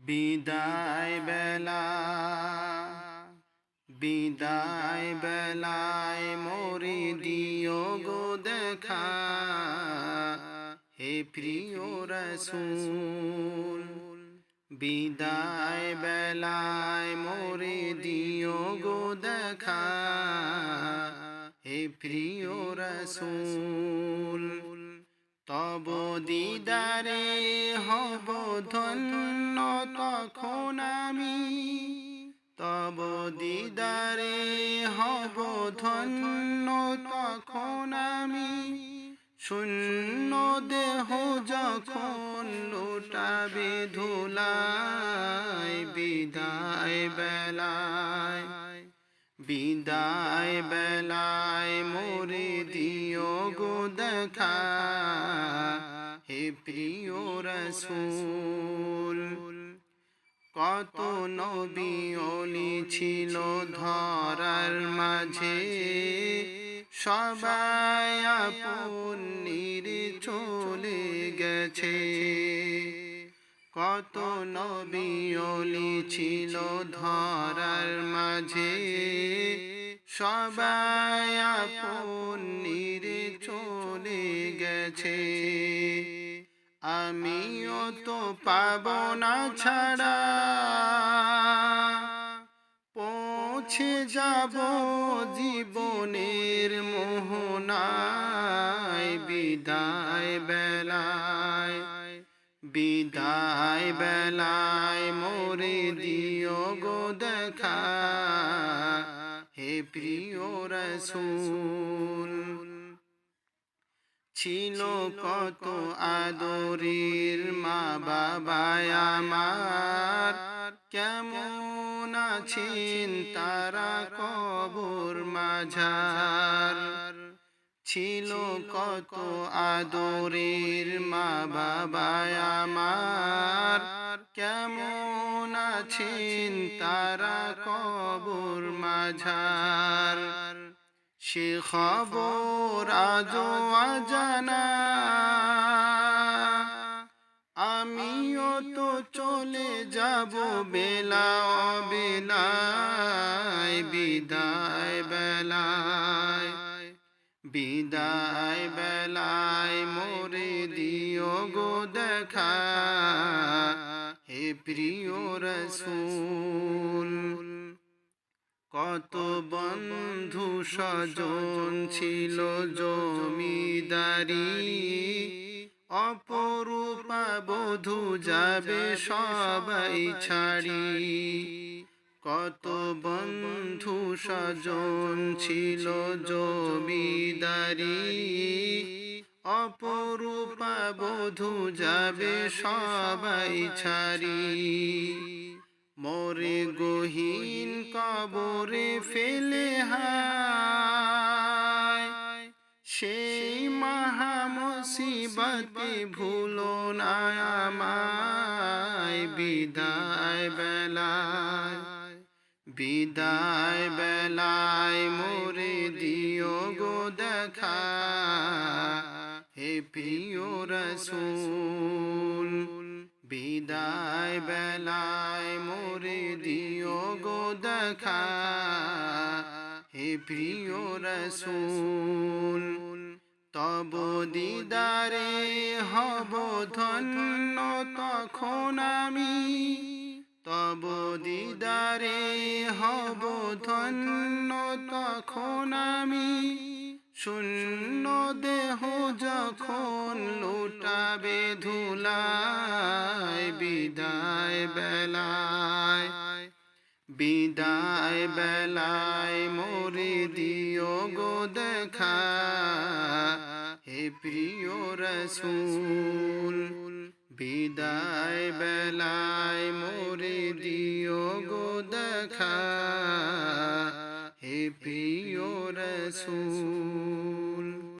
বিদায় বেলা বিদায় বেলায় মোরে দিও গো দেখা, হে প্রিয় রাসূল। বিদায় বেলায় মোরে দিও গো দেখা, হে প্রিয় রাসূল। তব দিদারে হব ধন্য তখন আমি, তব দিদারে হব ধন্য তখন আমি। শূন্য দেহ যখন লুটাবে ধুলায়, বিদায় বেলায় বিদায় বেলায় মোরে দিও গো দেখা, হে প্রিয় রাসূল। কত নবী ওলি ছিল ধরার মাঝে, সবাই আপন নিরে চলে গেছে। কত নবী ওলি ছিল ধরার মাঝে, সবাই আপন নিরে চলে গেছে। আমিও তো পাব না ছাড়া, পৌঁছে যাব জীবনের মোহনায়। বিদায় বেলায় বিদায় বেলায় মোরে দিও গো দেখা, হে প্রিয় রাসূল। ছিল কত আদরের মা বাবা আমার, কেমন আছেন তারা কবর মাঝার। ছিল কত আদরের মা বাবা আমার, কেমন আছেন তারা কবর মাঝার। সে খবর আজও অজানা, আমিও তো চলে যাব বেলা অবেলায়। বিদায় বেলায় বিদায় বেলায় মোরে দিও গো দেখা, হে প্রিয় রাসূল। কত বন্ধু স্বজন ছিল জমিদারি, অপরূপা বধূ যাবে সবাই ছাড়ি। কত বন্ধু স্বজন ছিল জমিদারি, অপরূপা বধূ যাবে সবাই ছাড়ি। মোরে গহীন কবরে ফেলে হায়, সেই মহা মুসিবতে ভুলো না আমায়। বিদায় বেলায় বিদায় বেলায় মোরে দিও গো দেখা, হে প্রিয় রাসূল। বিদায় বেলায় মোরে দিও গো দেখা, হে প্রিয় রাসূল। তব দিদারে হব ধন্য তখন আমি, তব দিদারে হব ধন্য তখন আমি। শূন্য দেহ যখন লুটাবে ধুলায়, বিদায় বেলায় বিদায় বেলায় মোরে দিও গো দেখা, হে প্রিয় রাসূল। বিদায় বেলায় মোরে দিও গো দেখা, হে প্রিয় রাসূল।